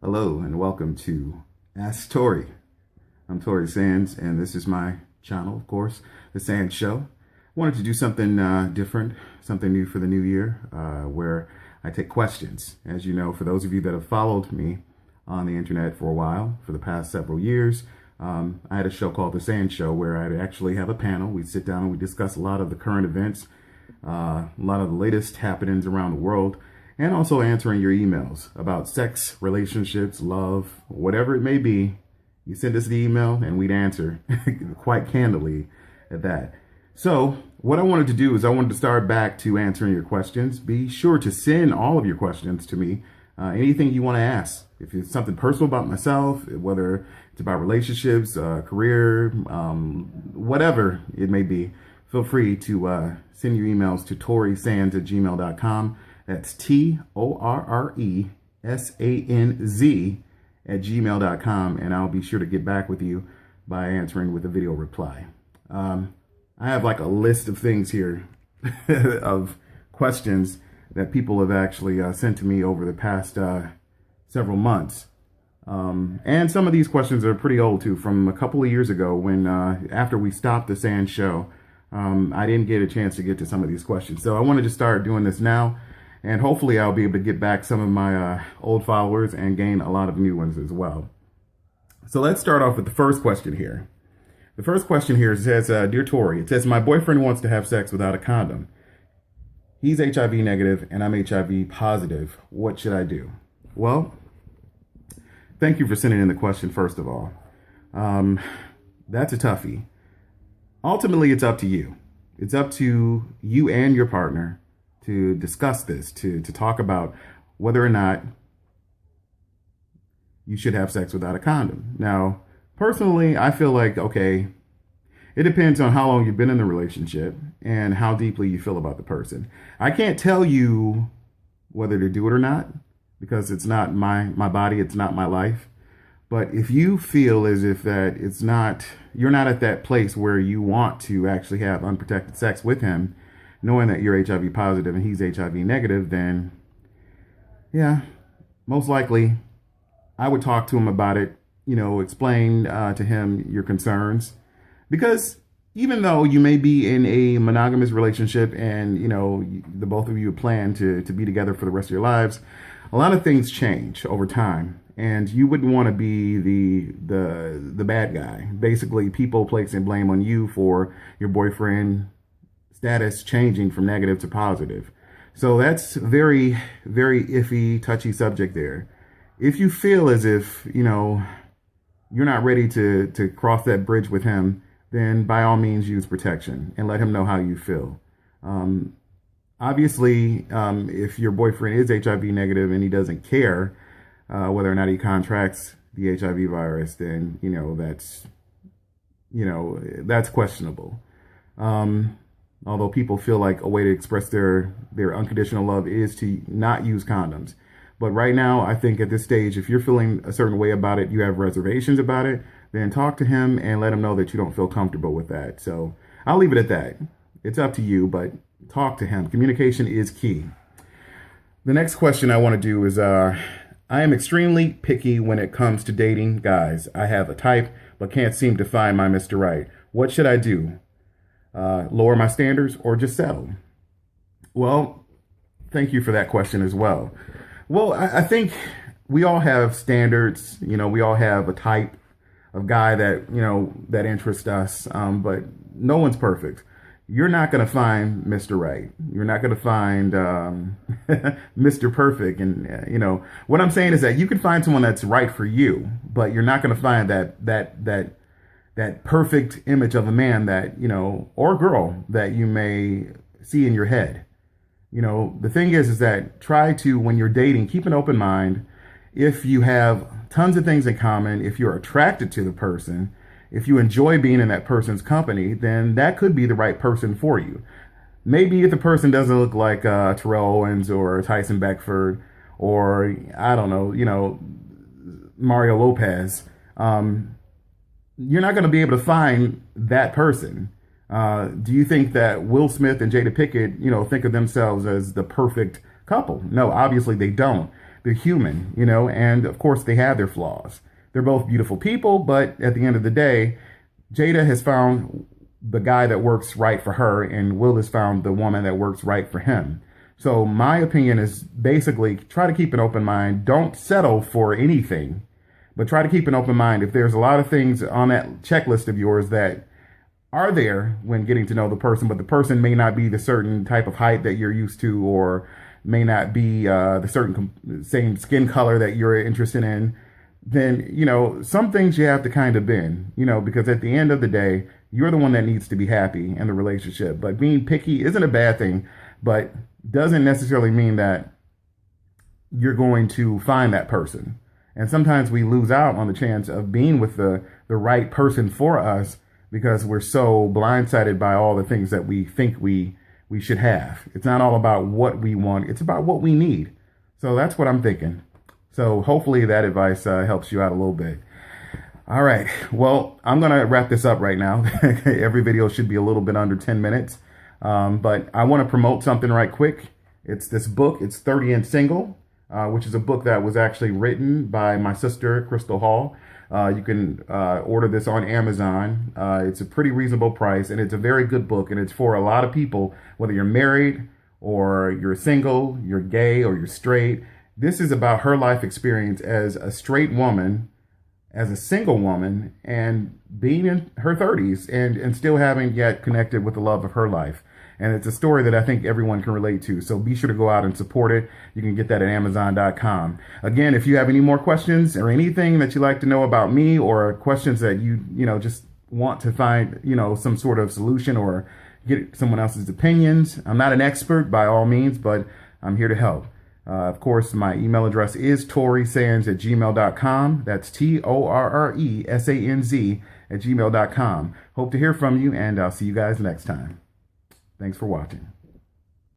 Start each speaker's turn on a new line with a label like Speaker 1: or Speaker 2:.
Speaker 1: Hello and welcome to Ask Torre. I'm Tor're Sanz and this is my channel, of course, The Sanz Show. I wanted to do something different, something new for the new year, where I take questions. As you know, for those of you that have followed me on the internet for a while, for the past several years, I had a show called The Sanz Show where I'd actually have a panel. We'd sit down and we discuss a lot of the current events, a lot of the latest happenings around the world, and also answering your emails about sex, relationships, love, whatever it may be. You send us the email and we'd answer quite candidly at that. So what I wanted to do is I wanted to start back to answering your questions. Be sure to send all of your questions to me. Anything you want to ask. If it's something personal about myself, whether it's about relationships, career, whatever it may be, feel free to send your emails to torresanz@gmail.com. That's TORRESANZ@gmail.com, and I'll be sure to get back with you by answering with a video reply. I have like a list of things here of questions that people have actually sent to me over the past several months. And some of these questions are pretty old too, from a couple of years ago when after we stopped the Sanz Show, I didn't get a chance to get to some of these questions. So I wanted to start doing this now. And hopefully I'll be able to get back some of my old followers and gain a lot of new ones as well. So let's start off with the first question here. The first question here says, Dear Torre, it says, my boyfriend wants to have sex without a condom. He's HIV negative and I'm HIV positive. What should I do? Well, thank you for sending in the question, first of all. That's a toughie. Ultimately, it's up to you. It's up to you and your partner to discuss this, to talk about whether or not you should have sex without a condom. Now, personally, I feel like, okay, it depends on how long you've been in the relationship and how deeply you feel about the person. I can't tell you whether to do it or not because it's not my body, it's not my life. But if you feel as if that you're not at that place where you want to actually have unprotected sex with him, knowing that you're HIV positive and he's HIV negative, then yeah, most likely I would talk to him about it, explain to him your concerns. Because even though you may be in a monogamous relationship and, the both of you plan to be together for the rest of your lives, a lot of things change over time. And you wouldn't want to be the bad guy. Basically, people placing blame on you for your boyfriend status changing from negative to positive. So that's very, very iffy, touchy subject there. If you feel as if, you're not ready to cross that bridge with him, then by all means use protection and let him know how you feel. Obviously, if your boyfriend is HIV negative and he doesn't care whether or not he contracts the HIV virus, then, that's questionable. Although people feel like a way to express their unconditional love is to not use condoms. But right now, I think at this stage, if you're feeling a certain way about it, you have reservations about it, then talk to him and let him know that you don't feel comfortable with that. So I'll leave it at that. It's up to you, but talk to him. Communication is key. The next question I want to do is, I am extremely picky when it comes to dating guys. I have a type, but can't seem to find my Mr. Right. What should I do? Lower my standards or just settle? Well, thank you for that question as well. Well, I think we all have standards. We all have a type of guy that, that interests us. But no one's perfect. You're not going to find Mr. Right. You're not going to find Mr. Perfect. And, what I'm saying is that you can find someone that's right for you, but you're not going to find that perfect image of a man that, or girl that you may see in your head. The thing is that try to, when you're dating, keep an open mind. If you have tons of things in common, if you're attracted to the person, if you enjoy being in that person's company, then that could be the right person for you. Maybe if the person doesn't look like Terrell Owens or Tyson Beckford or, I don't know, Mario Lopez, you're not going to be able to find that person. Do you think that Will Smith and Jada Pinkett, think of themselves as the perfect couple? No, obviously they don't. they're human, you know, and of course they have their flaws. They're both beautiful people, but at the end of the day, Jada has found the guy that works right for her, and Will has found the woman that works right for him. So my opinion is basically try to keep an open mind. Don't settle for anything, but try to keep an open mind. If there's a lot of things on that checklist of yours that are there when getting to know the person, but the person may not be the certain type of height that you're used to, or may not be the same skin color that you're interested in, then, you know, some things you have to kind of bend, you know, because at the end of the day, you're the one that needs to be happy in the relationship. But being picky isn't a bad thing, but doesn't necessarily mean that you're going to find that person. And sometimes we lose out on the chance of being with the right person for us because we're so blindsided by all the things that we think we should have. It's not all about what we want. It's about what we need. So that's what I'm thinking. So hopefully that advice helps you out a little bit. All right. Well, I'm going to wrap this up right now. Every video should be a little bit under 10 minutes. But I want to promote something right quick. It's this book. It's 30 and Single, which is a book that was actually written by my sister, Crystal Hall. You can order this on Amazon. It's a pretty reasonable price, and it's a very good book, and it's for a lot of people, whether you're married or you're single, you're gay, or you're straight. This is about her life experience as a straight woman, as a single woman, and being in her 30s and still having yet connected with the love of her life. And it's a story that I think everyone can relate to. So be sure to go out and support it. You can get that at Amazon.com. Again, if you have any more questions or anything that you'd like to know about me, or questions that you just want to find, some sort of solution or get someone else's opinions. I'm not an expert by all means, but I'm here to help. Of course, my email address is torresanz@gmail.com. That's TORRESANZ@gmail.com. Hope to hear from you, and I'll see you guys next time. Thanks for watching.